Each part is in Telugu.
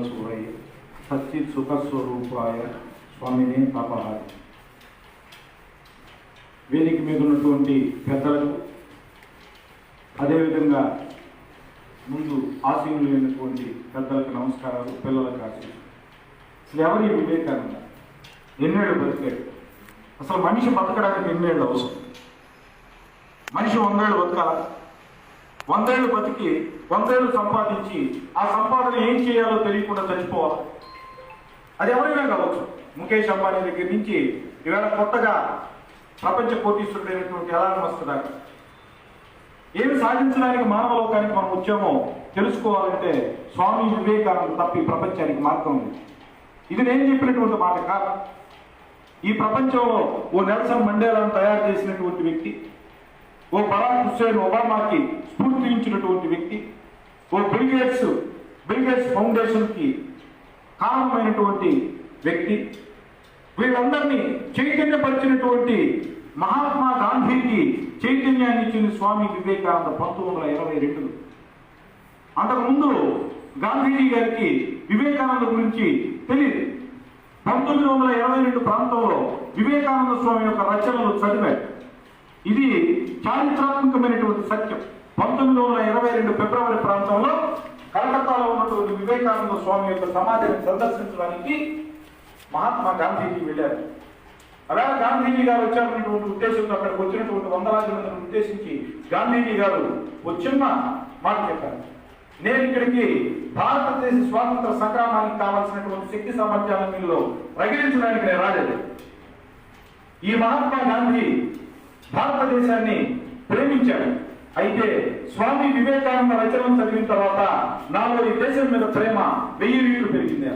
सूरय सच्चित सुख स्वरूपाय स्वामिने पापहार వేదిక మీద ఉన్నటువంటి పెద్దలకు అదేవిధంగా ముందు ఆశీనులైనటువంటి పెద్దలకు నమస్కారాలు, పిల్లలకు ఆశీస్సులు. అసలు ఎవరి వివేకానంద ఎన్నేళ్ళు బతికాడు? అసలు మనిషి బతకడానికి ఎన్నేళ్ళు అవసరం? మనిషి 100 ఏళ్ళు బతకాలా? 100 ఏళ్ళు బతికి 100 ఏళ్ళు సంపాదించి ఆ సంపాదన ఏం చేయాలో తెలియకుండా చచ్చిపోవాలి. అది ఎవరైనా కావచ్చు. ముఖేష్ అంబానీ దగ్గర నుంచి ఈవేళ కొత్తగా ప్రపంచ కోటీశ్వరుడైనటువంటి ఎలాన్ మస్క్ దాకా ఏమి సాధించడానికి మానవ లోకానికి మనం వచ్చామో తెలుసుకోవాలంటే స్వామి వివేకానంద తప్ప ఈ ప్రపంచానికి మార్గం ఉంది. ఇది నేను చెప్పినటువంటి మాట కాదు. ఈ ప్రపంచంలో ఓ నెల్సన్ మండేలాను తయారు చేసినటువంటి వ్యక్తి, ఓ బరాక్ హుస్సేన్ ఒబామాకి స్ఫూర్తించినటువంటి వ్యక్తి, ఓ బిల్ గేట్స్ ఫౌండేషన్కి కారణమైనటువంటి వ్యక్తి, వీళ్ళందరినీ చైతన్యపరిచినటువంటి మహాత్మా గాంధీకి చైతన్యాన్ని ఇచ్చిన స్వామి వివేకానంద 1922. అంతకుముందు గాంధీజీ గారికి వివేకానంద గురించి తెలియదు. 1922 ప్రాంతంలో వివేకానంద స్వామి యొక్క రచనలు చదివాడు. ఇది చారిత్రాత్మకమైనటువంటి సత్యం. 1922 ఫిబ్రవరి ప్రాంతంలో కలకత్తాలో ఉన్నటువంటి వివేకానంద స్వామి యొక్క సమాధిని సందర్శించడానికి మహాత్మా గాంధీజీ వెళ్ళారు. అలాగే గాంధీజీ గారు వచ్చారనేటువంటి ఉద్దేశంతో అక్కడికి వచ్చినటువంటి వందలాది మందిని ఉద్దేశించి గాంధీజీ గారు చిన్న మాట చెప్పారు. నేను ఇక్కడికి భారతదేశ స్వాతంత్ర సంగ్రామానికి కావాల్సినటువంటి శక్తి సామర్థ్యాలను మీలో ప్రకటించడానికి నేను రాలేదు. ఈ మహాత్మా గాంధీ భారతదేశాన్ని ప్రేమించాడు. అయితే స్వామి వివేకానంద రచనలు చదివిన తర్వాత నాలో ఈ దేశం మీద ప్రేమ 1000 రెట్లు పెరిగింది.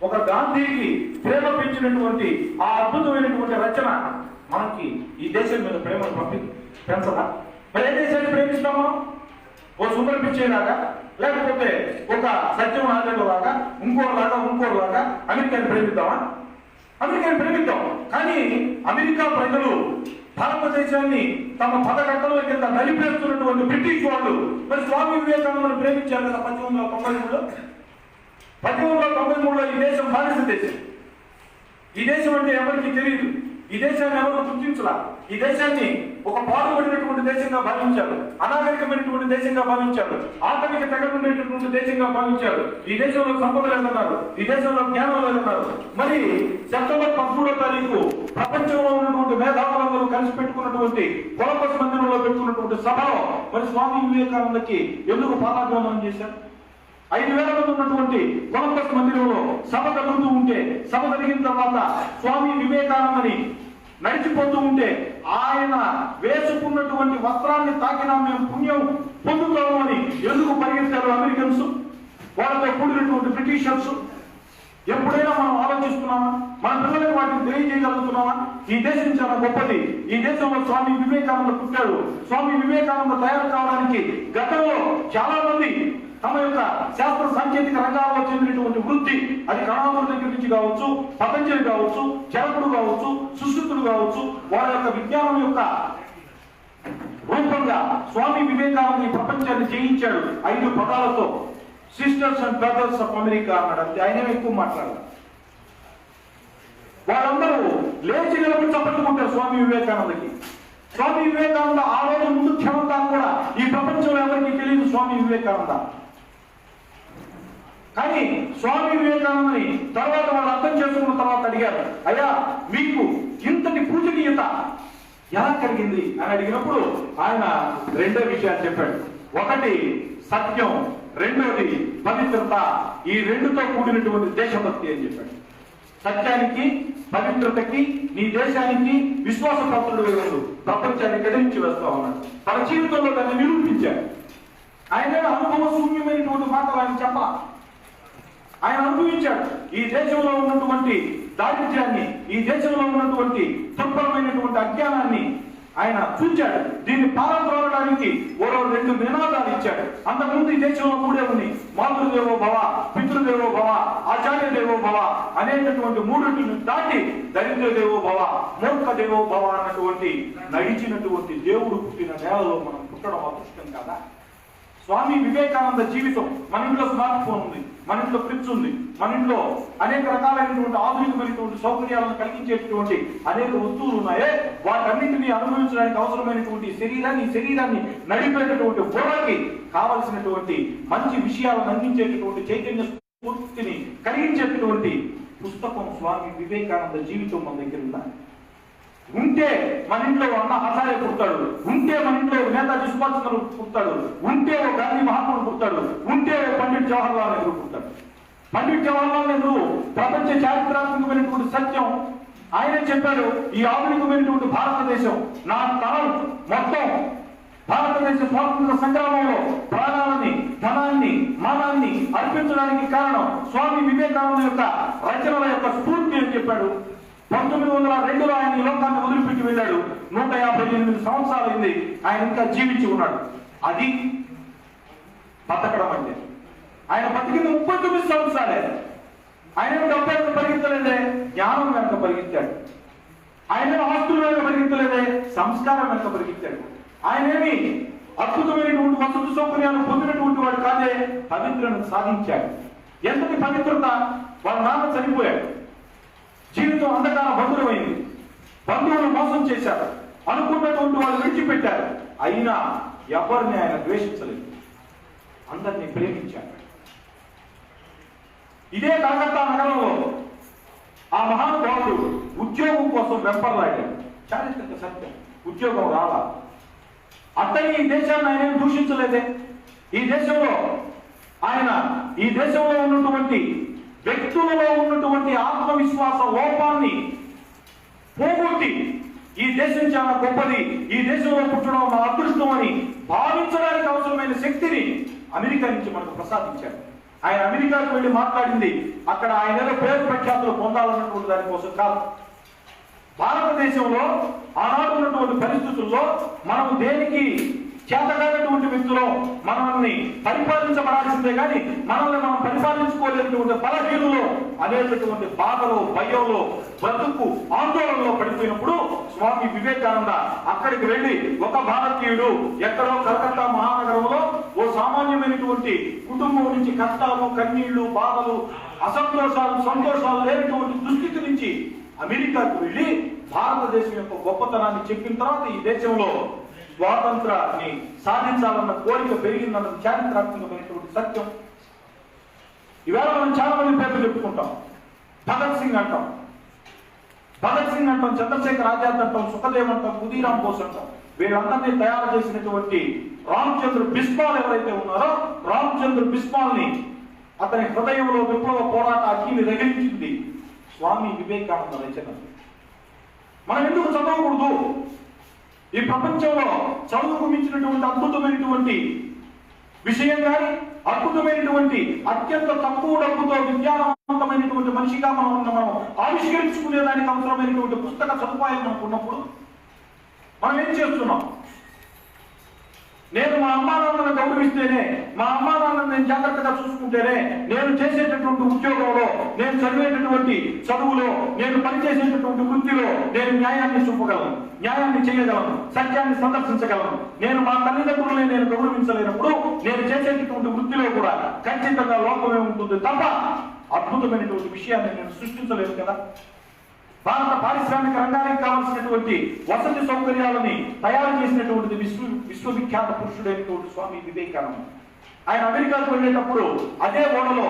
ఒక గాంధీకి ప్రేమ పెంచినటువంటి ఆ అద్భుతమైనటువంటి రచన మనకి ఈ దేశం మీద ప్రేమను పెంచదా? మరి ఏ దేశాన్ని ప్రేమిస్తామో? ఓ సుందర పిచ్చేలాగా, లేకపోతే ఒక సత్యం ఆదరణలాగా, ఇంకోలాగా అమెరికాని ప్రేమిద్దామా? అమెరికాని ప్రేమిద్దాం. కానీ అమెరికా ప్రజలు భారతదేశాన్ని తమ పదకట్టల కింద నలిపేస్తున్నటువంటి బ్రిటిష్ వాళ్ళు మరి స్వామి వివేకానందను ప్రేమించారు కదా. 1893లో ఈ దేశం బానిస దేశం. ఈ దేశం అంటే ఎవరికి తెలియదు. ఈ దేశాన్ని ఎవరు గుర్తించలా. ఈ దేశాన్ని ఒక పాడుపడినటువంటి దేశంగా భావించారు, అనాగరికమైనటువంటి దేశంగా భావించారు, ఆటవిక తెగలుండేటటువంటి దేశంగా భావించారు. ఈ దేశంలో సంపద లేదన్నారు, ఈ దేశంలో జ్ఞానం లేదన్నారు. మరి సెప్టెంబర్ 13వ తారీఖు ప్రపంచంలో ఉన్నటువంటి మేధావులందరూ కలిసి పెట్టుకున్నటువంటి కొలంబస్ మందిరంలో పెట్టుకున్నటువంటి సభలో మరి స్వామి వివేకానందకి ఎందుకు పాదాభివందనం చేశారు? 5000 మంది ఉన్నటువంటి కొలంబస్ మందిరంలో సభ జరుగుతూ ఉంటే, సభ జరిగిన తర్వాత స్వామి వివేకానందని నడిచిపోతూ ఉంటే ఆయన వేసుకున్నటువంటి వస్త్రాన్ని తాకినా మేము పుణ్యం పొందుతాము అని ఎందుకు పరిగెత్తారు అమెరికన్స్, వాళ్ళతో కూడినటువంటి బ్రిటిషర్స్? ఎప్పుడైనా మనం ఆలోచిస్తున్నామా? మన పిల్లలకు వాటిని తెలియజేయగలుగుతున్నామా? ఈ దేశం చాలా గొప్పది. ఈ దేశంలో స్వామి వివేకానంద పుట్టాడు. స్వామి వివేకానంద తయారు కావడానికి గతంలో చాలా మంది తమ యొక్క శాస్త్ర సాంకేతిక రంగాల్లో చెందినటువంటి వృత్తి, అది కణాదుల దగ్గర నుంచి కావచ్చు, పతంజలి కావచ్చు, చరకుడు కావచ్చు, సుశ్రుతుడు కావచ్చు, వారి యొక్క విజ్ఞానం యొక్క రూపంగా స్వామి వివేకానంద ఈ ప్రపంచాన్ని జయించాడు 5 పదాలతో. Sisters and brothers of America అన్నాడు. అంతే, ఆయన ఎక్కువ మాట్లాడారు. వాళ్ళందరూ లేచి నిలబడి చప్పట్టుకుంటారు స్వామి వివేకానందకి. స్వామి వివేకానంద ఆ రోజు ముందు క్షమతాన్ని కూడా ఈ ప్రపంచంలో ఎవరికి తెలియదు స్వామి వివేకానంద. కానీ స్వామి వివేకానందని తర్వాత వాళ్ళు అర్థం చేసుకున్న తర్వాత అడిగారు, అయ్యా మీకు ఇంతటి పూజనీయత ఎలా కలిగింది అని అడిగినప్పుడు ఆయన 2 విషయాలు చెప్పాడు. ఒకటి సత్యం, రెండోది పవిత్రత. ఈ 2తో కూడినటువంటి దేశభక్తి అని చెప్పాడు. సత్యానికి, పవిత్రతకి, నీ దేశానికి విశ్వాసపాత్రుడు వేరు, ప్రపంచాన్ని కదిలించి వేస్తా ఉన్నాడు. తన జీవితంలో దాన్ని నిరూపించాడు. ఆయన అనుభవ శూన్యమైనటువంటి మాటలు ఆయన చెప్పాల. ఆయన అనుభవించాడు. ఈ దేశంలో ఉన్నటువంటి దారిద్ర్యాన్ని, ఈ దేశంలో ఉన్నటువంటి దుర్భరమైనటువంటి అజ్ఞానాన్ని ఆయన చూచాడు. దీన్ని పారద్రోలడానికి ఓరో 2 నినాదాలు ఇచ్చాడు. అంతకుముందు ఈ దేశంలో 3 ఉన్నాయి. మాతృదేవో భవ, పితృదేవో భవ, ఆచార్య దేవో భవ అనేటటువంటి 3 దాటి దరిద్ర దేవో భవ, మూర్ఖ దేవో భవ అన్నటువంటి నడిచినటువంటి దేవుడు పుట్టిన నేలలో మనం పుట్టడం అదృష్టం కదా. స్వామి వివేకానంద జీవితం, మన ఇంట్లో స్మార్ట్ ఫోన్ ఉంది, మన ఇంట్లో ఫ్రిడ్జ్ ఉంది, మన ఇంట్లో అనేక రకాలైనటువంటి ఆధునికమైనటువంటి సౌకర్యాలను కలిగించేటటువంటి అనేక వస్తువులు ఉన్నాయే, వాటన్నింటినీ అనుభవించడానికి అవసరమైనటువంటి శరీరాన్ని నడిపేటటువంటి బుర్రకి కావలసినటువంటి మంచి విషయాలను అందించేటటువంటి చైతన్య స్ఫూర్తిని కలిగించేటటువంటి పుస్తకం స్వామి వివేకానంద జీవితం మన దగ్గర ఉందా? ఉంటే మన ఇంట్లో అన్న హజారే పుడతాడు, ఉంటే మన ఇంట్లో నేతాజీ సుభాష్ చంద్ర పుడతాడు, ఉంటే ఓ గాంధీ మహాత్ముడు పుడతాడు, ఉంటే ఓ పండిట్ జవహర్లాల్ నెహ్రూ పుడతాడు. పండిట్ జవహర్లాల్ నెహ్రూ ప్రపంచ చారిత్రాత్మకమైనటువంటి సత్యం ఆయనే చెప్పాడు. ఈ ఆధునికమైనటువంటి భారతదేశం నా తరం మొత్తం భారతదేశ స్వాతంత్ర సంగ్రామంలో ప్రాణాలని, ధనాన్ని, మానాన్ని అర్పించడానికి కారణం స్వామి వివేకానంద యొక్క రచనల యొక్క స్ఫూర్తి అని చెప్పాడు. 1902లో ఆయన ఈ లోకాన్ని వదిలిపెట్టి వెళ్ళాడు. 158 సంవత్సరాలైంది ఆయన ఇంకా జీవించి ఉన్నాడు. అది బతకడం అంటే. ఆయన బతికింది 39 సంవత్సరాలే. ఆయన డబ్బు వెనక పరిగెత్తలేదే, జ్ఞానం వెనక పరిగెత్తాడు. ఆయన ఆస్తుల వెనక పరిగెత్తలేదే, సంస్కారం వెనక పరిగెత్తాడు. ఆయనేమి అద్భుతమైనటువంటి వసతి సౌకర్యాలు పొందినటువంటి వాడు కాదే, పవిత్రను సాధించాడు. ఎంతటి పవిత్రత! వాళ్ళ నాన్న చనిపోయాడు, జీవితం అంధకార బంధురమైంది, బంధువులు మోసం చేశారు, అనుకున్నటువంటి వాళ్ళు విడిచిపెట్టారు. అయినా ఎవరిని ఆయన ద్వేషించలేదు, అందరినీ ప్రేమించాడు. ఇదే కలకత్తా నగరంలో ఆ మహానుభావుడు ఉద్యోగం కోసం వెంపర్లాడాడు. చారిత్రక సత్యం, ఉద్యోగం రాలా. అతని ఈ దేశాన్ని ఆయన దూషించలేదే. ఈ దేశంలో ఉన్నటువంటి వ్యక్తులలో ఉన్నటువంటి ఆత్మవిశ్వాస లోపాన్ని పోగొట్టి ఈ దేశం చాలా గొప్పది, ఈ దేశంలో పుట్టడం మన అదృష్టం అని భావించడానికి అవసరమైన శక్తిని అమెరికా నుంచి మనకు ప్రసాదించారు. ఆయన అమెరికాకు వెళ్ళి మాట్లాడింది అక్కడ ఆయన పేరు ప్రఖ్యాతులు పొందాలన్నటువంటి దానికోసం కాదు. భారతదేశంలో ఆనాడు ఉన్నటువంటి పరిస్థితుల్లో మనం దేనికి చేతగానటువంటి వ్యక్తులు మనల్ని పరిపాలించబడాల్సిందే కానీ మనల్ని మనం పరిపాలించుకోలేనటువంటి బలహీనులు అనేటటువంటి బాధలో, భయంలో, బ్రతుకు ఆందోళనలో పడిపోయినప్పుడు స్వామి వివేకానంద అక్కడికి వెళ్ళి ఒక భారతీయుడు ఎక్కడో కలకత్తా మహానగరంలో ఓ సామాన్యమైనటువంటి కుటుంబం నుంచి కష్టాలు, కన్నీళ్లు, బాధలు, అసంతోషాలు, సంతోషాలు లేనటువంటి దుస్థితి నుంచి అమెరికాకు వెళ్ళి భారతదేశం యొక్క గొప్పతనాన్ని చెప్పిన తర్వాత ఈ దేశంలో స్వాతంత్రాన్ని సాధించాలన్న కోరిక పెరిగిందన్నది చారిత్రాత్మకమైనటువంటి సత్యం. ఈవేళ మనం చాలా మంది పేర్లు చెప్పుకుంటాం. భగత్ సింగ్ అంటాం, చంద్రశేఖర్ ఆజాద్ అంటాం, సుఖదేవ్ అంటాం, ఖుదీరామ్ బోస్ అంటాం. వీళ్ళందరినీ తయారు చేసినటువంటి రామచంద్ర బిస్మాల్ ఎవరైతే ఉన్నారో, రామచంద్ర బిస్మాల్ ని అతని హృదయంలో విప్లవ పోరాట అగ్నిని రగిలించింది స్వామి వివేకానంద రచన. మనం ఎందుకు చదవకూడదు? ఈ ప్రపంచంలో చదువుకు మించినటువంటి అద్భుతమైనటువంటి విషయం కానీ, అద్భుతమైనటువంటి అత్యంత తక్కువ డబ్బుతో విజ్ఞానవంతమైనటువంటి మనిషిగా మనం ఆవిష్కరించుకునేదానికి అవసరమైనటువంటి పుస్తక సదుపాయం మనకు ఉన్నప్పుడు మనం ఏం చేస్తున్నాం? నేను మా అమ్మా నాన్నను గౌరవిస్తేనే, మా అమ్మా నాన్నను నేను జాగ్రత్తగా చూసుకుంటేనే, నేను చేసేటటువంటి ఉద్యోగంలో, నేను చదివేటటువంటి చదువులో, నేను పనిచేసేటటువంటి వృత్తిలో నేను న్యాయాన్ని చూపగలను, న్యాయాన్ని చేయగలను, సత్యాన్ని సందర్శించగలను. నేను మా తల్లిదండ్రులనే నేను గౌరవించలేనప్పుడు నేను చేసేటటువంటి వృత్తిలో కూడా ఖచ్చితంగా లోపమే ఉంటుంది తప్ప అద్భుతమైనటువంటి విషయాన్ని నేను సృష్టించలేను కదా. భారత పారిశ్రామిక రంగానికి కావాల్సినటువంటి వసతి సౌకర్యాలని తయారు చేసినటువంటిది విశ్వవిఖ్యాత పురుషుడైనటువంటి స్వామి వివేకానంద. ఆయన అమెరికాకు వెళ్ళేటప్పుడు అదే ఓడలో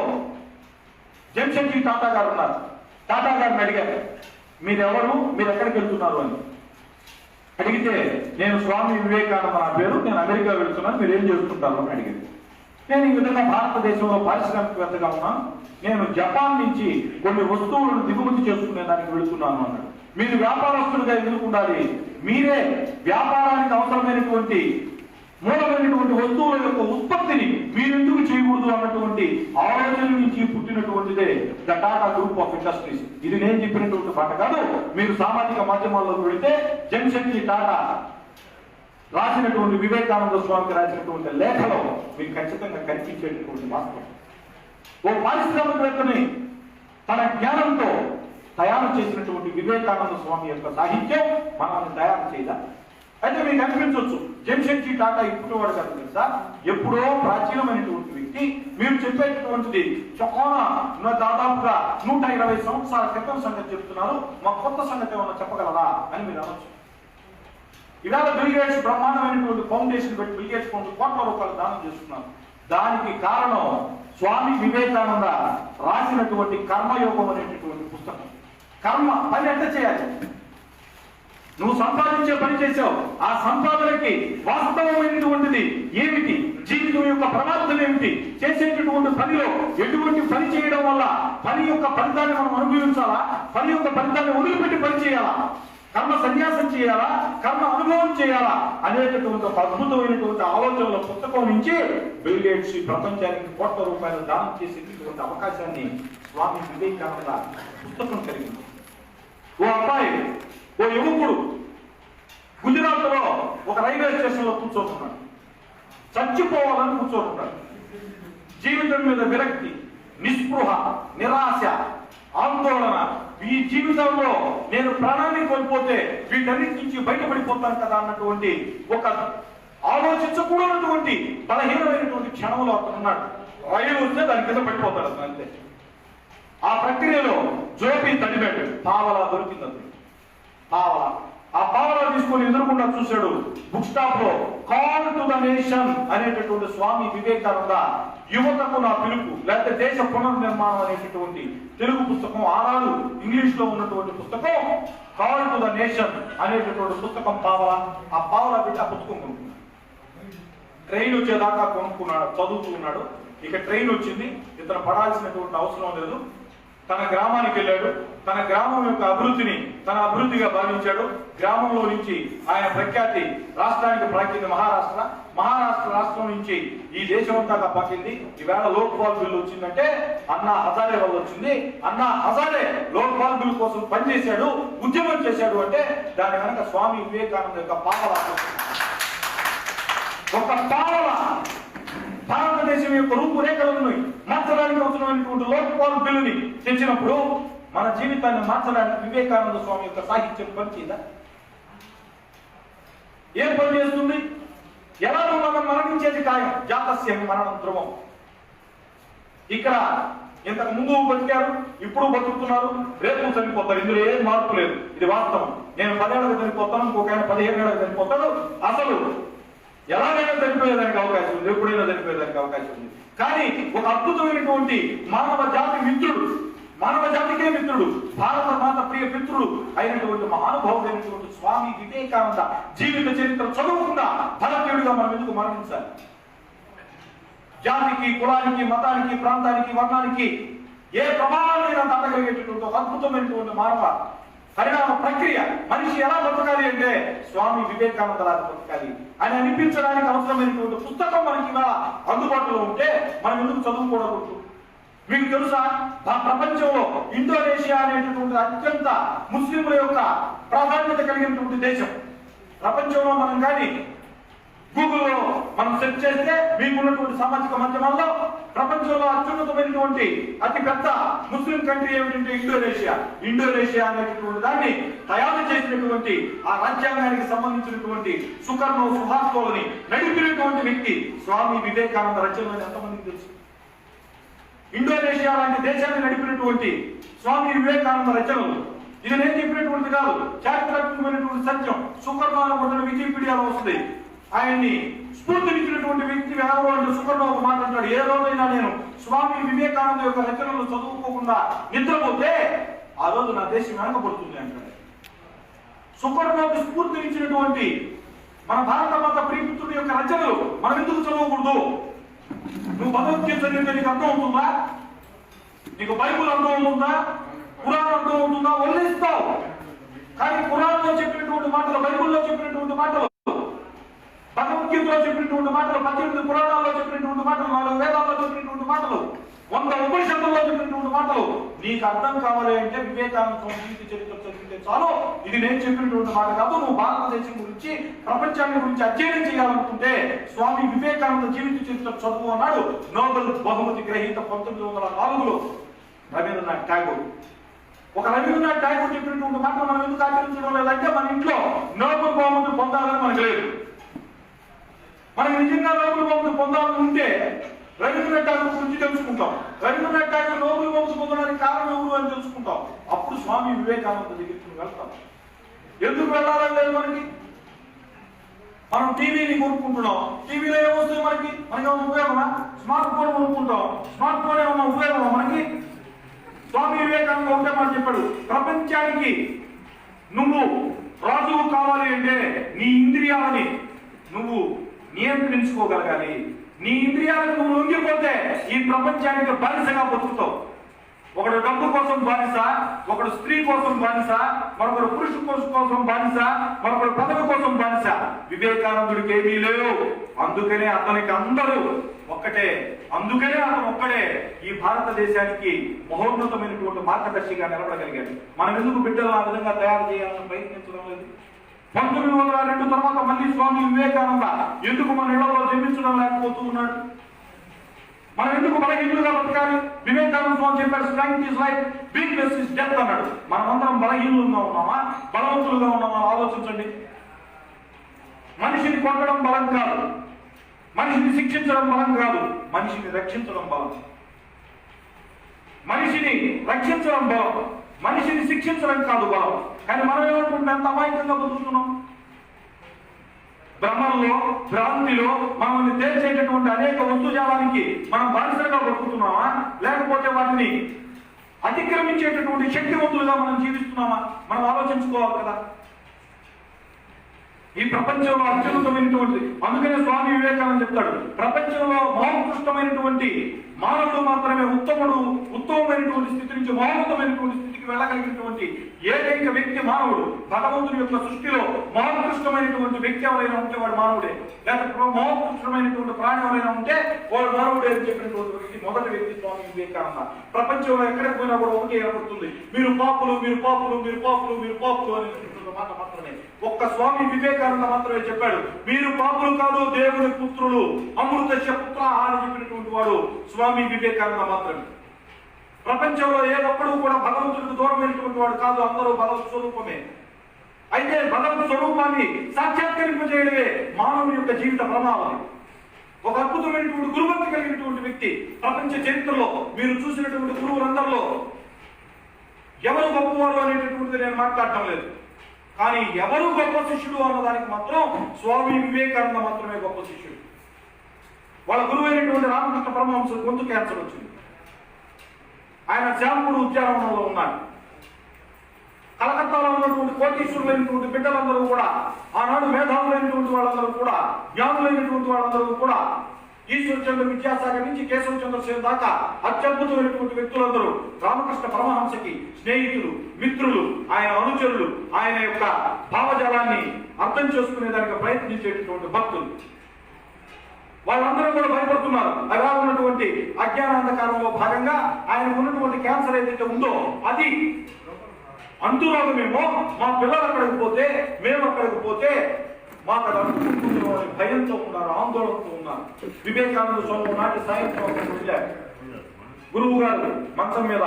జంషెడ్జీ టాటా గారు ఉన్నారు. టాటా గారిని అడిగారు, మీరెవరు, మీరు ఎక్కడికి వెళ్తున్నారు అని అడిగితే, నేను స్వామి వివేకానంద నా పేరు, నేను అమెరికా వెళ్తున్నాను, మీరు ఏం చేస్తుంటారు అని అడిగారు. నేను ఈ విధంగా భారతదేశంలో పారిశ్రామికవేత్తగా ఉన్నాను, నేను జపాన్ నుంచి కొన్ని వస్తువులను దిగుమతి చేసుకునే దానికి వెళుతున్నాను అన్నాడు. మీరు వ్యాపారస్తులుగా ఎందుకు ఉండాలి? మీరే వ్యాపారానికి అవసరమైనటువంటి మూలమైనటువంటి వస్తువుల యొక్క ఉత్పత్తిని మీరెందుకు చేయకూడదు అన్నటువంటి ఆలోచన నుంచి పుట్టినటువంటిదే the Tata group of industries. ఇది నేను చెప్పినటువంటి మాట కాదు. మీరు సామాజిక మాధ్యమాల్లోకి వెళితే జంషెడ్జీ టాటా రాసినటువంటి వివేకానంద స్వామికి రాసినటువంటి లేఖలో మీకు ఖచ్చితంగా కనిపించేటటువంటి వాస్తవం. ఓ పారిశ్రామికవేత్తని తన జ్ఞానంతో తయారు చేసినటువంటి వివేకానంద స్వామి యొక్క సాహిత్యం మనల్ని తయారు చేయదా? అయితే మీకు అనిపించవచ్చు జంషెడ్జీ టాటా ఇప్పుడు వాడు కాదు తెలుసా, ఎప్పుడో ప్రాచీనమైనటువంటి వ్యక్తి. మీరు చెప్పేటటువంటిది దాదాపుగా 120 సంవత్సరాల క్రితం సంగతి చెప్తున్నారు, మా కొత్త సంగతి ఏమన్నా చెప్పగలరా అని మీరు అనొచ్చు. ఇవాళ బిల్ గేట్స్ బ్రహ్మాండమైనటువంటి ఫౌండేషన్ పెట్టి బిల్ గేట్స్ కొన్ని కోట్ల రూపాయలు దానం చేస్తున్నారు. దానికి కారణం స్వామి వివేకానంద రాసినటువంటి కర్మయోగం అనేటటువంటి పుస్తకం. కర్మ పని ఎంత చేయాలి, నువ్వు సంపాదించే పని చేసావు, ఆ సంపాదనకి వాస్తవమైనటువంటిది ఏమిటి, జీవితం యొక్క పరమార్థం ఏమిటి, చేసేటటువంటి పనిలో ఎటువంటి పని చేయడం వల్ల పని యొక్క ఫలితాన్ని మనం అనుభవించాలా, పని యొక్క ఫలితాన్ని వదిలిపెట్టి పని చేయాలా, కర్మ సన్యాసం చేయాలా, కర్మ అనుభవం చేయాలా అనేటటువంటి ఒక అద్భుతమైనటువంటి ఆలోచనల పుస్తకం నుంచి బిల్ గేట్స్ ప్రపంచానికి కోట్ల రూపాయలు దానం చేసేటటువంటి అవకాశాన్ని స్వామి వివేకానంద పుస్తకం కలిగింది. ఓ అబ్బాయి, ఓ యువకుడు గుజరాత్ లో ఒక రైల్వే స్టేషన్ లో కూర్చోతున్నాడు. చచ్చిపోవాలని కూర్చోతున్నాడు. జీవితం మీద విరక్తి, నిస్పృహ, నిరాశ, ఆందోళన. ఈ జీవితంలో నేను ప్రాణాన్ని కోల్పోతే వీటన్నిటి నుంచి బయటపడిపోతాను కదా అన్నటువంటి ఒక ఆలోచించకూడనటువంటి బలహీనమైనటువంటి క్షణంలో అతను ఉన్నాడు. రైలు వస్తే దాని కింద పడిపోతాడు అతను అంతే. ఆ ప్రక్రియలో జోపి తడిపాడు, పావలా దొరికింది అతను. పావలా, ఆ పావలా తీసుకొని ఎదురుకుండా చూశాడు. బుక్ స్టాప్ లో కాల్ టు ద నేషన్ అనేటటువంటి స్వామి వివేకానంద యువతకు నా పిలుపు లేకపోతే దేశ పునర్నిర్మాణం అనేటటువంటి తెలుగు పుస్తకం, ఆనాడు ఇంగ్లీష్ లో ఉన్నటువంటి పుస్తకం కాల్ టు ద నేషన్ అనేటటువంటి పుస్తకం పావలా. ఆ పావలా పెట్టి ఆ పుస్తకం కొనుక్కున్నాడు. ట్రైన్ వచ్చేదాకా కొనుక్కున్నాడు, చదువుతూ ఉన్నాడు. ఇక ట్రైన్ వచ్చింది, ఇతను పడాల్సినటువంటి అవసరం లేదు. తన గ్రామానికి వెళ్ళాడు. తన గ్రామం యొక్క అభివృద్ధిని తన అభివృద్ధిగా భావించాడు. గ్రామంలో నుంచి ఆయన ప్రఖ్యాతి రాష్ట్రానికి ప్రాకింది మహారాష్ట్ర రాష్ట్రం నుంచి ఈ దేశం అంతా పాకింది. ఈవేళ లోక్పాల్ బిల్లు వచ్చిందంటే అన్నా హజారే వల్ల వచ్చింది. అన్నా హజారే లోక్పాల్ బిల్లు కోసం పనిచేశాడు, ఉద్యమం చేశాడు. అంటే దాని వెనక స్వామి వివేకానంద యొక్క పావలా, ఒక పావలా భారతదేశం యొక్క రూపురేఖలను మార్చడానికి అవసరమైనటువంటి లోక్పాల్ బిల్లుని తెచ్చినప్పుడు మన జీవితాన్ని మార్చడానికి వివేకానంద స్వామి యొక్క సాహిత్యం పనిచేయదా? ఏం పని చేస్తుంది? ఎలాగో మనం మరణించేది ఖాయం, జాతస్యం మరణం ధ్రువం. ఇక్కడ ఇంతకు ముందు బతికారు, ఇప్పుడు బతుకుతున్నారు, రేపు చనిపోతారు. ఇందులో ఏం మార్పు లేదు, ఇది వాస్తవం. నేను 10 ఏళ్ళకి చనిపోతాను, ఇంకొక ఆయన 15 ఏళ్ళకి చనిపోతాడు. అసలు ఎలాగైనా చనిపోయేదానికి అవకాశం ఉంది, ఎప్పుడైనా చనిపోయేదానికి అవకాశం ఉంది. కానీ ఒక అద్భుతమైనటువంటి మానవ జాతి మిత్రుడు, మానవ జాతికే మిత్రుడు, భారత మాత ప్రియ మిత్రుడు అయినటువంటి మహానుభావుడైనటువంటి స్వామి వివేకానంద జీవిత చరిత్ర చదువుకుండా భారతీయుడిగా మనం ఎందుకు మరణించాలి? జాతికి, కులానికి, మతానికి, ప్రాంతానికి, వర్ణానికి ఏ ప్రమాణమైనా దాటగలిగేటటువంటి ఒక అద్భుతమైనటువంటి మానవ పరిణామ ప్రక్రియ. మనిషి ఎలా బతకాలి అంటే స్వామి వివేకానంద లాగా బతకాలి అని అనిపించడానికి అవసరమైనటువంటి పుస్తకం మనకి ఇవాళ అందుబాటులో ఉంటే మనం ఎందుకు చదువుకోవకూడదు? మీకు తెలుసా, ప్రపంచంలో ఇండోనేషియా అనేటటువంటి అత్యంత ముస్లింల యొక్క ప్రాధాన్యత కలిగినటువంటి దేశం. ప్రపంచంలో మనం కానీ గూగుల్లో మనం సెర్చ్ చేస్తే మీకున్నటువంటి సామాజిక మాధ్యమాల్లో ప్రపంచంలో అత్యున్నతమైనటువంటి అతి పెద్ద ముస్లిం కంట్రీ ఏమిటంటే ఇండోనేషియా అనేటటువంటి దాన్ని తయారు చేసినటువంటి ఆ రాజ్యాంగానికి సంబంధించినటువంటి సుహార్తోలని నడిపినటువంటి వ్యక్తి స్వామి వివేకానంద రచనలు ఎంతమందికి తెలుసు? ఇండోనేషియా లాంటి దేశాన్ని నడిపినటువంటి స్వామి వివేకానంద రచనలు ఇది నేను చెప్పినటువంటి కాదు, చారిత్రాత్మకమైనటువంటి సత్యం. సుకర్ణ వికీపీడియాలో వస్తుంది. ఆయన్ని స్ఫూర్తినిచ్చినటువంటి వ్యక్తి ఎవరు అంటే సుకర్ణ ఒక మాట అంటాడు, ఏ రోజైనా నేను స్వామి వివేకానంద యొక్క రచనలు చదువుకోకుండా నిద్రపోతే ఆ రోజు నా దేశం వెనకబడుతుంది అంటాడు. సుకర్ణకు స్ఫూర్తినిచ్చినటువంటి మన భారత మాత ప్రియమిత్రుడి యొక్క రచనలు మనం ఎందుకు చదవకూడదు? నువ్వు భగవద్గీత చదివితే నీకు అర్థం అవుతుందా? నీకు బైబుల్ అర్థం అవుతుందా? ఖురాన్ అర్థం అవుతుందా? వదిలేస్తావు. కానీ ఖురాన్లో చెప్పినటువంటి మాటలు, బైబుల్లో చెప్పినటువంటి మాటలు, భగవద్గీతలో చెప్పినటువంటి మాటలు, 18 పురాణాల్లో చెప్పినటువంటి మాటలు, 4 వేదాల్లో చెప్పినటువంటి మాటలు, 100 ఉపనిషత్తుల్లో చెప్పినటువంటి మాటలు నీకు అర్థం కావాలి అంటే వివేకానంద స్వామి జీవిత చరిత్ర చదివితే చాలు. ఇది నేను చెప్పినటువంటి మాట కాదు. నువ్వు భారతదేశం గురించి, ప్రపంచాన్ని గురించి అధ్యయనం చేయాలనుకుంటే స్వామి వివేకానంద జీవిత చరిత్ర చదువు అన్నాడు నోబెల్ బహుమతి గ్రహీత 1904లో రవీంద్రనాథ్ ఠాగూర్. ఒక రవీంద్రనాథ్ ఠాగూర్ చెప్పినటువంటి మాటలు మనం ఎందుకు ఆచరించడం లేదంటే మన ఇంట్లో నోబెల్ బహుమతి పొందాలని మనకు లేదు. మనకి నిజంగా నోబెల్ బహుమతి పొందాలని ఉంటే రవీంద్రనాథ్ ఠాగూర్ గురించి తెలుసుకుంటాం. రవీంద్రనాథ్ ఠాగూర్ నోబెల్ బహుమతి పొందడానికి కారణం ఎవరు అని తెలుసుకుంటాం. అప్పుడు స్వామి వివేకానంద దగ్గరికి వెళ్తాం. ఎందుకు వెళ్ళాలని లేదు మనకి. మనం టీవీని కొనుక్కుంటున్నాం. టీవీలో ఏమొస్తుంది మనకి ఏమన్నా ఉపయోగమా? స్మార్ట్ ఫోన్ కొనుక్కుంటాం. స్మార్ట్ ఫోన్ ఏమన్నా ఉపయోగమా మనకి? స్వామి వివేకానంద ఉంటే మనం చెప్పాడు, ప్రపంచానికి నువ్వు రాజువు కావాలి అంటే నీ ఇంద్రియాలని నువ్వు నియంత్రించుకోగలగాలి. నీ ఇంద్రియాలను నువ్వు లొంగిపోతే ఈ ప్రపంచానికి బానిసగా బతుకుతావు. ఒకడు డబ్బు కోసం బానిస, ఒకడు స్త్రీ కోసం బానిస, మరొకడు పురుషు కోసం బానిస, మరొకడు పదవి కోసం బానిస. వివేకానందుడికి ఏమీ లేవు. అందుకనే అతనికి అందరూ ఒక్కటే. అందుకనే అతను ఒక్కడే ఈ భారతదేశానికి మహోన్నతమైనటువంటి మార్గదర్శిగా నిలబడగలిగాడు. మనం ఎందుకు బిడ్డలు ఆ విధంగా తయారు చేయాలని ప్రయత్నించడం లేదు? 1902 తర్వాత మళ్ళీ స్వామి వివేకానంద ఎందుకు మన ఇళ్లలో జన్మించడం లేకపోతూ ఉన్నాడు? మనం ఎందుకు బలహీనులుగా బతకాలి? వివేకానంద స్వామి చెప్పాడు, strength is life, weakness is death అన్నాడు. మనమందరం బలహీనులుగా ఉన్నామా, బలవంతులుగా ఉన్నామా ఆలోచించండి. మనిషిని కొట్టడం బలం కాదు, మనిషిని శిక్షించడం బలం కాదు, మనిషిని రక్షించడం బలం. మనిషిని రక్షించడం బలం, మనిషిని శిక్షించడం కాదు బలం. కానీ మనం ఏమనుకుంటున్నాం? ఎంత అమాయకంగా బతుకుతున్నాం. భ్రమంలో, భ్రాంతిలో మనల్ని తేల్చేటటువంటి అనేక వస్తుజాలానికి మనం బానిసలుగా బతుకుతున్నామా, లేకపోతే వాటిని అతిక్రమించేటటువంటి శక్తివంతులుగా మనం జీవిస్తున్నామా? మనం ఆలోచించుకోవాలి కదా. ఈ ప్రపంచంలో అత్యున్నతమైనటువంటి, అందుకనే స్వామి వివేకానంద చెప్తాడు, ప్రపంచంలో మహోత్కృష్టమైనటువంటి మానవుడు మాత్రమే ఉత్తమమైనటువంటి స్థితి నుంచి మహోన్నతమైనటువంటి స్థితికి వెళ్ళగలిగినటువంటి ఏకైక వ్యక్తి మానవుడు. భగవంతుని యొక్క సృష్టిలో మహోత్కృష్టమైనటువంటి వ్యక్తి ఎవరైనా ఉంటే వాడు మానవుడే, లేకపోతే మహోత్కృష్టమైనటువంటి ప్రాణి ఎవరైనా ఉంటే వాడు మానవుడే అని చెప్పినటువంటి వ్యక్తి మొదటి వ్యక్తి స్వామి వివేకానంద. ప్రపంచంలో ఎక్కడికి పోయినా కూడా ఒకటే ఏర్పడుతుంది, మీరు పాపులు, మీరు పాపులు, మీరు పాపులు, మీరు పాపులు అని మాట మాత్రమే. ఒక్క స్వామి వివేకానంద మాత్రమే చెప్పాడు, మీరు పాపులు కాదు, దేవుని పుత్రులు, అమృతస్య పుత్ర అని చెప్పినటువంటి వాడు స్వామి వివేకానంద మాత్రమే. ప్రపంచంలో ఏ ఒక్కడు కూడా భగవంతుడికి దూరమైనటువంటి వాడు కాదు, అందరూ భగవత్ స్వరూపమే. అయితే భగవత్ స్వరూపాన్ని సాక్షాత్కరింపజేయడమే మానవుని యొక్క జీవిత ప్రమాణం. ఒక అద్భుతమైనటువంటి గురుభక్తి కలిగినటువంటి వ్యక్తి ప్రపంచ చరిత్రలో మీరు చూసినటువంటి గురువులందరిలో ఎవరు గొప్పవారు అనేటటువంటిది నేను మాట్లాడటం లేదు. కానీ ఎవరు గొప్ప శిష్యుడు అన్నదానికి మాత్రం స్వామి వివేకానంద మాత్రమే గొప్ప శిష్యుడు. వాళ్ళ గురువు అయినటువంటి రామకృష్ణ పరమహంస గొంతు క్యాన్సర్ వచ్చింది. ఆయన శ్యామపూర్ ఉద్యానవనంలో ఉన్నాడు. కలకత్తాలో ఉన్నటువంటి కోటీశ్వరులైనటువంటి బిడ్డలందరూ కూడా, ఆనాడు మేధావులైనటువంటి వాళ్ళందరూ కూడా, జ్ఞానులైనటువంటి వాళ్ళందరూ కూడా, ఈశ్వరచంద్ర విద్యాసాగర్ నుంచి కేశవ చంద్రసేన్ దాకా అత్యద్భుతమైనటువంటి వ్యక్తులందరూ రామకృష్ణ పరమహంసకి స్నేహితులు, మిత్రులు, ఆయన అనుచరులు, ఆయన యొక్క భావజాలాన్ని అర్థం చేసుకునేదానికి ప్రయత్నించేటటువంటి భక్తులు. వాళ్ళందరూ కూడా భయపడుతున్నారు. అలా ఉన్నటువంటి అజ్ఞానాంధకారంలో భాగంగా ఆయన ఉన్నటువంటి క్యాన్సర్ ఏదైతే ఉందో అది అంతురోగమేమో, మా పిల్లలు అక్కడికి పోతే, మేము అక్కడికి పోతే మాకు అది అనుకుంటున్నాం అని భయంతో ఉన్నారు, ఆందోళనతో ఉన్నారు. వివేకానంద స్వామి నాటి సాయంత్రం వెళ్ళారు. గురువు గారు మంచం మీద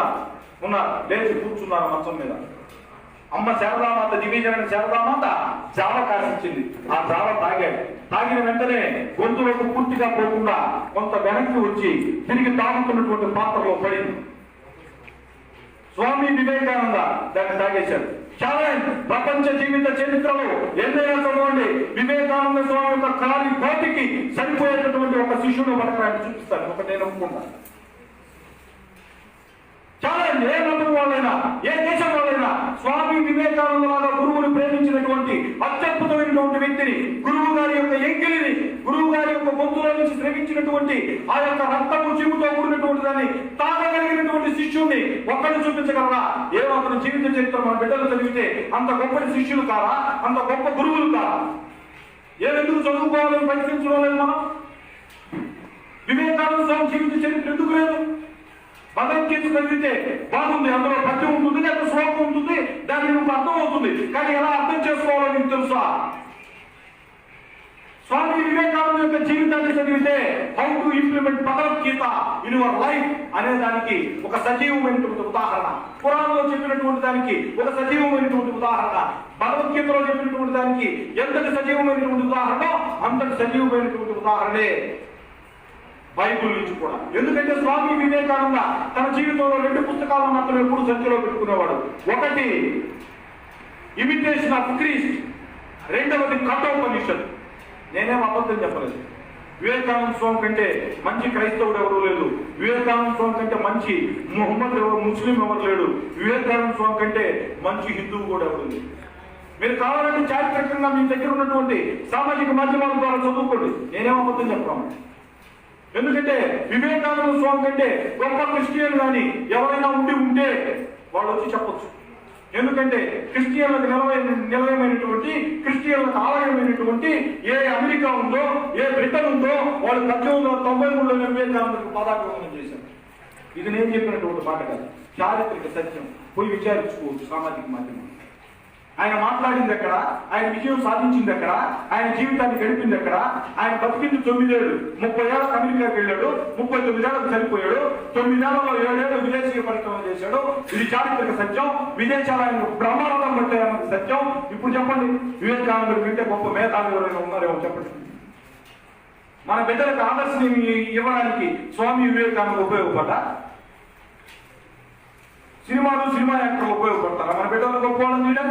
ఉన్నారు, లేచి కూర్చున్నారు మంచం మీద. అమ్మ శారదామాత, దివ్యజనని శారదామాత జావ కాసించింది. ఆ జావ తాగాడు. తాగిన వెంటనే గొంతులోకి పూర్తిగా పోకుండా కొంత వెనక్కి వచ్చి తిరిగి తాగుతున్నటువంటి పాత్రలో పడింది. స్వామి వివేకానంద దాన్ని తాగేశాడు. ఛాలెంజ్, ప్రపంచ జీవిత చరిత్రలో ఎన్నైనా చదవండి, వివేకానంద స్వామి యొక్క కాలి కోటికి సరిపోయేటటువంటి ఒక శిష్యుడు మనకు ఆయన చూపిస్తాను. ఒక నేను ఒప్పుకుంటాను. ఛాలెంజ్, ఏ మతం వాళ్ళైనా, ఏ దేశం వాళ్ళైనా స్వామి వివేకానంద లాగా గురువుని ప్రేమించినటువంటి అత్యద్భుతమైనటువంటి వ్యక్తిని, గురువు గారి యొక్క ఎంకిలిని, గురువు గారి యొక్క గొంతులో నుంచి శ్రమించినటువంటి ఆ యొక్క రక్తము చెవుతో కూడినటువంటి దాన్ని తాగగలిగినటువంటి శిష్యుడిని ఒక్కడిని చూపించగలరా? ఏమో అతని జీవిత చరిత్ర మన బిడ్డలు చదివితే అంత గొప్పటి శిష్యులు కారా, అంత గొప్ప గురువులు కారా? ఏదెందుకు చదువుకోవాలని ప్రయత్నించడం లేదు మనం? వివేకానంద స్వామి జీవిత చరిత్ర ఎందుకు లేదు? భగవద్గీత చదివితే బాగుంది, అందులో పద్యం ఉంటుంది, లేదా శ్లోకం ఉంటుంది, దాన్ని నువ్వు అర్థం అవుతుంది. కానీ ఎలా అర్థం చేసుకోవాలో నీకు తెలుసా? స్వామి వివేకానంద యొక్క జీవితాన్ని చదివితే how to implement Bhagavad Gita in your life అనే దానికి ఒక సజీవమైనటువంటి ఉదాహరణ, పురాణంలో చెప్పినటువంటి దానికి ఒక సజీవమైనటువంటి ఉదాహరణ, భగవద్గీతలో చెప్పినటువంటి దానికి ఎంతటి సజీవమైనటువంటి ఉదాహరణ అంతటి సజీవమైనటువంటి ఉదాహరణే బైబిల్ నుంచి కూడా. ఎందుకంటే స్వామి వివేకానంద తన జీవితంలో 2 పుస్తకాలను మాత్రం ఎప్పుడు సంఖ్యలో పెట్టుకునేవాడు. ఒకటి ఇమిటేషన్ ఆఫ్ క్రీస్ట్, రెండవది కఠోపనిషత్. నేనేం అబద్ధం చెప్పలేదు. వివేకానంద స్వామి కంటే మంచి క్రైస్తవుడు ఎవరు లేదు. వివేకానంద స్వామి కంటే మంచి ముస్లిం ఎవరు లేడు. వివేకానంద స్వామి కంటే మంచి హిందువు కూడా ఎవరు లేదు. మీరు కావాలంటే చారిత్రకంగా మీ దగ్గర ఉన్నటువంటి సామాజిక మాధ్యమాల ద్వారా చదువుకోండి. నేనేం అబద్ధం చెప్పాను. ఎందుకంటే వివేకానంద స్వామి కంటే గొప్ప క్రిస్టియన్ కానీ ఎవరైనా ఉంటే వాళ్ళు వచ్చి చెప్పొచ్చు. ఎందుకంటే క్రిస్టియన్లకు నిలయమైనటువంటి, క్రిస్టియన్లకు ఆలయమైనటువంటి ఏ అమెరికా ఉందో, ఏ బ్రిటన్ ఉందో, వాళ్ళు 1893లో వివేకానందకు పాదాభివందనం చేశారు. ఇది నేను చెప్పినటువంటి మాట కాదు, చారిత్రక సత్యం. పోయి విచారించుకోవచ్చు సామాజిక మాధ్యమం. ఆయన మాట్లాడింది ఎక్కడ, ఆయన విజయం సాధించింది ఎక్కడ, ఆయన జీవితాన్ని గడిపింది ఎక్కడ. ఆయన బతికింది 9 ఏళ్ళు. 30 ఏళ్ళకు అమెరికాకి వెళ్ళాడు, 39 ఏళ్ళకు చనిపోయాడు, 9 ఏళ్లలో 7 ఏళ్ళు విదేశీయ పరిశ్రమ చేశాడు. ఇది చారిత్రక సత్యం. విదేశాలు ఆయన బ్రహ్మాండం పట్టాయన్నది సత్యం. ఇప్పుడు చెప్పండి, వివేకానందుడి కంటే గొప్ప మేధావులు ఎవరైనా ఉన్నారేమో చెప్పండి. మన బిడ్డలకు ఆదర్శం ఇవ్వడానికి స్వామి వివేకానంద ఉపయోగపడ్డా? సినిమా యాక్టర్లు ఉపయోగపడతారా మన బిడ్డలు గొప్పవాళ్ళని చేయడం?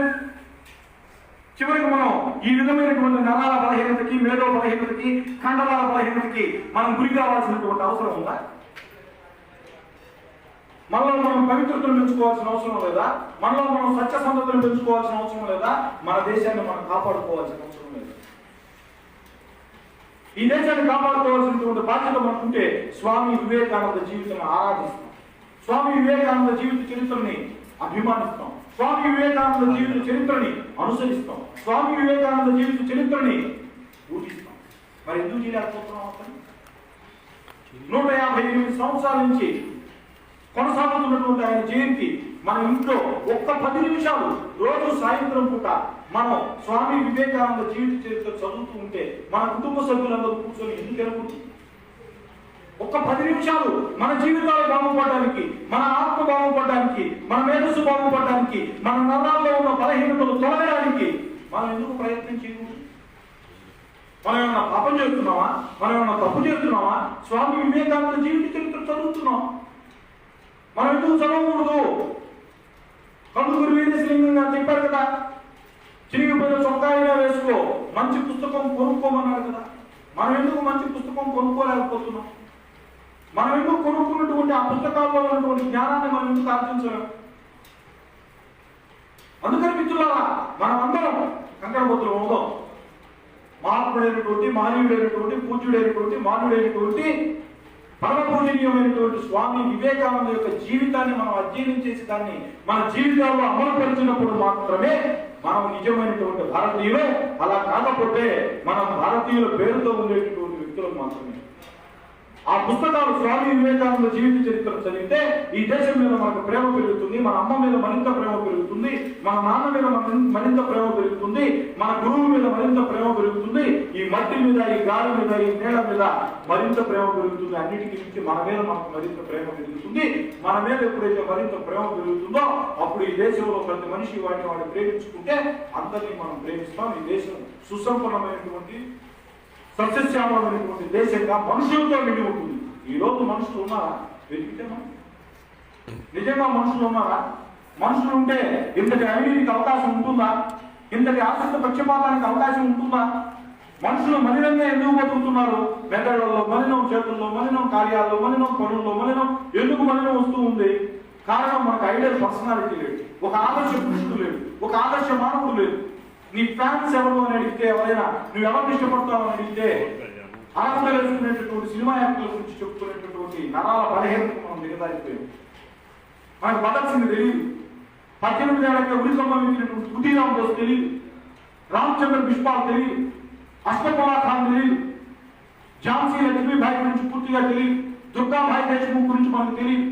చివరికి మనం ఈ విధమైనటువంటి నరాల బలహీనతకి, మేధో బలహీనతకి, కండరాల బలహీనతకి మనం గురి కావాల్సినటువంటి అవసరం ఉందా? మనలో మనం పవిత్రతను పెంచుకోవాల్సిన అవసరం లేదా? మనలో మనం సత్యసంధతను పెంచుకోవాల్సిన అవసరం లేదా? మన దేశాన్ని మనం కాపాడుకోవాల్సిన అవసరం లేదా? ఈ దేశాన్ని కాపాడుకోవాల్సినటువంటి బాధ్యత మనకుంటే స్వామి వివేకానంద జీవితాన్ని ఆరాధిస్తాం. స్వామి వివేకానంద జీవిత చరిత్రని అభిమానిస్తాం. స్వామి వివేకానంద జీవిత చరిత్రని అనుసరిస్తాం. స్వామి వివేకానంద జీవిత చరిత్రని ఊహిస్తాం. మరి ఎందుకు చేయలేకపోతున్నాం? 158 సంవత్సరాల నుంచి కొనసాగుతున్నటువంటి ఆయన జయంతి మన ఇంట్లో ఒక్క 10 నిమిషాలు రోజు సాయంత్రం పూట మనం స్వామి వివేకానంద జీవిత చరిత్ర చదువుతూ ఉంటే మన కుటుంబ సభ్యులందరూ కూర్చొని ఎందుకు ఎరుగుతుంది? ఒక్క 10 నిమిషాలు మన జీవితాలు బాగుపడడానికి, మన ఆత్మ బాగుపడడానికి, మన మేధస్సు బాగుపడడానికి, మన నరాల్లో ఉన్న బలహీనతలు తొలగడానికి మనం ఎందుకు ప్రయత్నం చేయకూడదు? మనం ఏమన్నా పాపం చేస్తున్నామా? మనం ఏమన్నా తప్పు చేస్తున్నామా? స్వామి వివేకానంద జీవిత చరిత్ర చదువుతున్నాం. మనం ఎందుకు చదవకూడదు? కందుకూరి వీరేశలింగం గారు చెప్పారు కదా, చిరిగిపోయిన చొక్కాయినా వేసుకో, మంచి పుస్తకం కొనుక్కోమన్నారు కదా. మనం ఎందుకు మంచి పుస్తకం కొనుక్కోలేకపోతున్నాం? మనం ఎందుకు కొనుక్కున్నటువంటి ఆ పుస్తకాల్లో ఉన్నటువంటి జ్ఞానాన్ని మనం ఎందుకు ఆర్జించలేము? అందుకని మిత్రులారా, మనం అందరం కంకణబొత్తులు అవుదాం. మహాత్ముడైనటువంటి, మహనీయుడైనటువంటి, పూజ్యుడైనటువంటి, మానవుడైనటువంటి, పరమ పూజనీయమైనటువంటి స్వామి వివేకానంద యొక్క జీవితాన్ని మనం అధ్యయనం చేసి దాన్ని మన జీవితాల్లో అమలుపరిచినప్పుడు మాత్రమే మనం నిజమైనటువంటి భారతీయులు. అలా కాకపోతే మనం భారతీయుల పేరుతో ఉండేటటువంటి వ్యక్తులు మాత్రమే. ఆ పుస్తకాలు స్వామి వివేకానంద జీవిత చరిత్ర చదివితే ఈ దేశం మీద మనకు ప్రేమ పెరుగుతుంది, మన అమ్మ మీద మరింత ప్రేమ పెరుగుతుంది, మన నాన్న మీద మరింత ప్రేమ పెరుగుతుంది, మన గురువు మీద మరింత ప్రేమ పెరుగుతుంది, ఈ మట్టి మీద, ఈ గాలి మీద, ఈ నేల మీద మరింత ప్రేమ పెరుగుతుంది. అన్నిటికీ మించి మన మీద మనకు మరింత ప్రేమ పెరుగుతుంది. మన మీద ఎప్పుడైతే మరింత ప్రేమ పెరుగుతుందో అప్పుడు ఈ దేశంలో ప్రతి మనిషి వాడిని ప్రేమించుకుంటే అందరినీ మనం ప్రేమిస్తాం. ఈ దేశం సుసంపన్నమైనటువంటి, సస్యశ్యామమైనటువంటి దేశంగా మనుషులతో నిండి ఉంటుంది. ఈ రోజు మనుషులు ఉన్నారా? వెతికితే మనం నిజంగా మనుషులు ఉన్నారా? మనుషులు ఉంటే ఇంతటి అవినీతికి అవకాశం ఉంటుందా? ఇంతటి ఆసక్తి పక్షపాతానికి అవకాశం ఉంటుందా? మనుషులు మలినంగా ఎందుకు బతుకుతున్నారు? మెదళ్లలో మలినం, చేతుల్లో మలినం, కార్యాల్లో మలినం, పనుల్లో మలినం. ఎందుకు మలినం వస్తూ ఉంది? కారణం మనకు ఐడియల్ పర్సనాలిటీ లేదు, ఒక ఆదర్శ పురుషుడు లేడు, ఒక ఆదర్శ మానవుడు లేదు. నీ ఫ్యాన్స్ ఎవరు అని అడిగితే, ఎవరైనా నువ్వు ఎవరిని ఇష్టపడతావు అని అడిగితే, అర్హత వేసుకునేటటువంటి సినిమా యాక్టర్ల గురించి చెప్పుకునేటటువంటి నరాల బలహీనతకు మనం దిగదారిపోయాం. మనకు బదల్సింది తెలియదు. 18 ఏళ్ళకే ఉరి సంబంధించినటువంటి ఖుదీరామ్ బోస్ తెలియదు, రామచంద్ర బిష్పాల్ తెలియదు, అష్ఫాకుల్లా ఖాన్ తెలియదు, ఝాన్సీ లక్ష్మీబాయి గురించి పూర్తిగా తెలియదు, దుర్గాబాయి దేశ్ముఖ్ గురించి మనకు తెలియదు.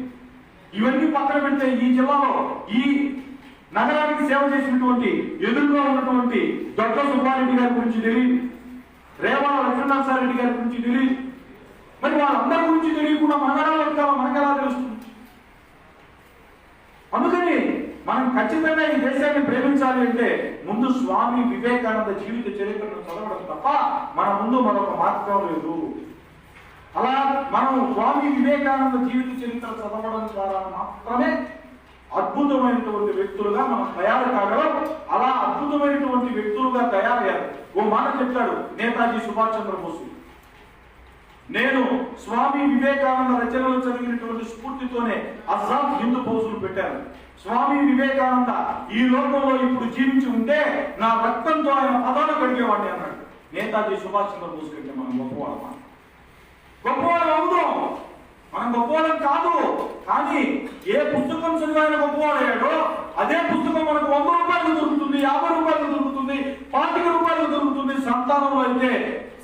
ఇవన్నీ పక్కన పెడితే ఈ జిల్లాలో, ఈ నగరానికి సేవ చేసినటువంటి, ఎదురుగా ఉన్నటువంటి దొడ్డ సుబ్బారెడ్డి గారి గురించి తెలియదు, రేవాల లక్ష్మీనరసారెడ్డి గారి గురించి తెలియదు. మరి వాళ్ళందరి గురించి తెలియకుండా మనకెలా తెలుస్తుంది? అందుకని మనం ఖచ్చితంగా ఈ దేశాన్ని ప్రేమించాలి అంటే ముందు స్వామి వివేకానంద జీవిత చరిత్రను చదవడం తప్ప మన ముందు మరొక మార్గం లేదు. అలా మనం స్వామి వివేకానంద జీవిత చరిత్ర చదవడం ద్వారా మాత్రమే అద్భుతమైనటువంటి వ్యక్తులుగా మనం తయారు కాగలం. అలా అద్భుతమైనటువంటి వ్యక్తులుగా తయారయ్యారు. ఓ మాట చెప్తాడు నేతాజీ సుభాష్ చంద్రబోస్, నేను స్వామి వివేకానంద రచనలు చదివినటువంటి స్ఫూర్తితోనే ఆజాద్ హిందూ ఫౌజులు పెట్టాను. స్వామి వివేకానంద ఈ లోకంలో ఇప్పుడు జీవించి ఉంటే నా రక్తంతో ఆయన పదాలు కడిగేవాడిని అన్నాడు. నేతాజీ సుభాష్ చంద్రబోస్ కంటే మనం గొప్పవాళ్ళమా? గొప్పవాళ్ళం అవుతాం, మనం గొప్పవాళ్ళం కాదు. కానీ ఏ పుస్తకం చదివాయన గొప్పవాడయ్యాడో అదే పుస్తకం మనకు 100 రూపాయలు దొరుకుతుంది, 50 రూపాయలు దొరుకుతుంది, 25 రూపాయలు దొరుకుతుంది. సంతానంలో అయితే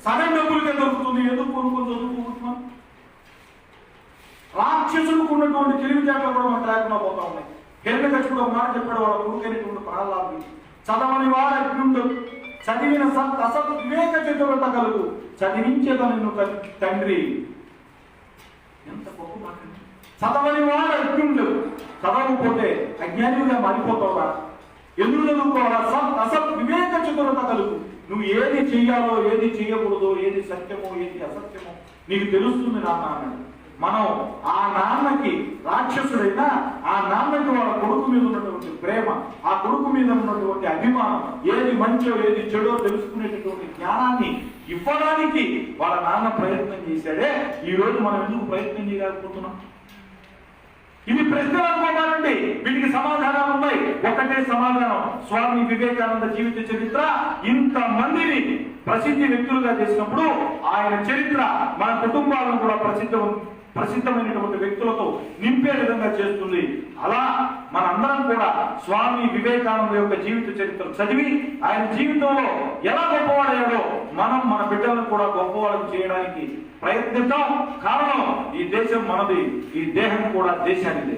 సగం డబ్బులకే దొరుకుతుంది. ఎందుకు కొనుక్కొని చదువుకుంటున్నాం? రాక్షసులకు ఉన్నటువంటి తెలివితేటలు కూడా మనకు లేకుండా పోతా ఉన్నాయి. హిరణ్యకశిపుడు ఒక మాట చెప్పాడు వాళ్ళ కొడుకైనటువంటి ప్రహ్లాదుని, చదవని వాడు అగ్నిండు, చదివిన సత్ అసత్ వివేక చతురత కలుగు, చదివించేదని నువ్వు తండ్రి. ఎంత గొప్ప మాట! చదవని వాడు అగ్నిండు, చదవకపోతే అజ్ఞానిగా మారిపోతావా? ఎందుకు చదువుకోవాలా? సత్ అసత్ వివేక చతురత కలుగు. నువ్వు ఏది చెయ్యాలో, ఏది చెయ్యకూడదో, ఏది సత్యమో, ఏది అసత్యమో నీకు తెలుస్తుంది నాన్న అన్నాడు. మనం ఆ నాన్నకి రాక్షసుడైనా ఆ నాన్నకి వాళ్ళ కొడుకు మీద ఉన్నటువంటి ప్రేమ, ఆ కొడుకు మీద ఉన్నటువంటి అభిమానం, ఏది మంచో ఏది చెడో తెలుసుకునేటటువంటి జ్ఞానాన్ని ఇవ్వడానికి వాళ్ళ నాన్న ప్రయత్నం చేశాడే. ఈ రోజు మనం ఎందుకు ప్రయత్నం చేయలేకపోతున్నాం? ఇవి ప్రశ్నలు అనుకోవాలండి, వీటికి సమాధానాలు ఉన్నాయి. ఒకటే సమాధానం, స్వామి వివేకానంద జీవిత చరిత్ర ఇంతమందిని ప్రసిద్ధి వ్యక్తులుగా చేసినప్పుడు ఆయన చరిత్ర మన కుటుంబాలను కూడా ప్రసిద్ధమైనటువంటి వ్యక్తులతో నింపే విధంగా చేస్తుంది. అలా మనందరం కూడా స్వామి వివేకానంద యొక్క జీవిత చరిత్ర చదివి ఆయన జీవితంలో ఎలా గొప్పవాడయ్యాడో మనం మన బిడ్డలను కూడా గొప్పవాళ్ళని చేయడానికి ప్రయత్నిద్దాం. కారణం ఈ దేశం మనది, ఈ దేహం కూడా దేశానిది.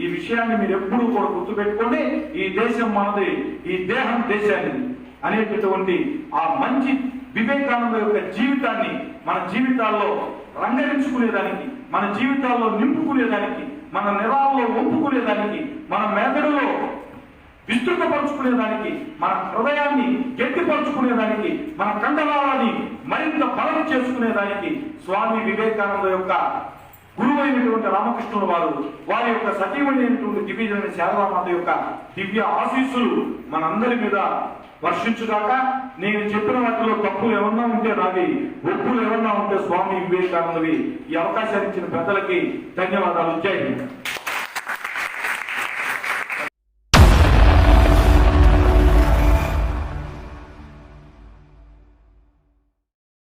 ఈ విషయాన్ని మీరు ఎప్పుడూ కూడా గుర్తుపెట్టుకోండి. ఈ దేశం మనది, ఈ దేహం దేశానిది అనేటటువంటి ఆ మంచి వివేకానంద యొక్క జీవితాన్ని మన జీవితాల్లో రంగరించుకునేదానికి, మన జీవితాల్లో నింపుకునేదానికి, మన నిరాల్లో ఒప్పుకునేదానికి, మన మెదడులో విస్తృతపరుచుకునేదానికి, మన హృదయాన్ని గట్టిపరుచుకునేదానికి, మన కండరాలని మరింత బలం చేసుకునేదానికి స్వామి వివేకానంద యొక్క గురువైనటువంటి రామకృష్ణుల వారి యొక్క సతీమణి అయినటువంటి దివ్యజన శారదామాత యొక్క దివ్య ఆశీస్సులు మనందరి మీద వర్షించుగాక. నేను చెప్పిన వాటిలో తప్పులు ఏమన్నా ఉంటే నాది, ఒప్పులు ఏమన్నా ఉంటే స్వామి వివేకానందవి. ఈ అవకాశాన్ని ఇచ్చిన పెద్దలకి ధన్యవాదాలు. జై హింద్.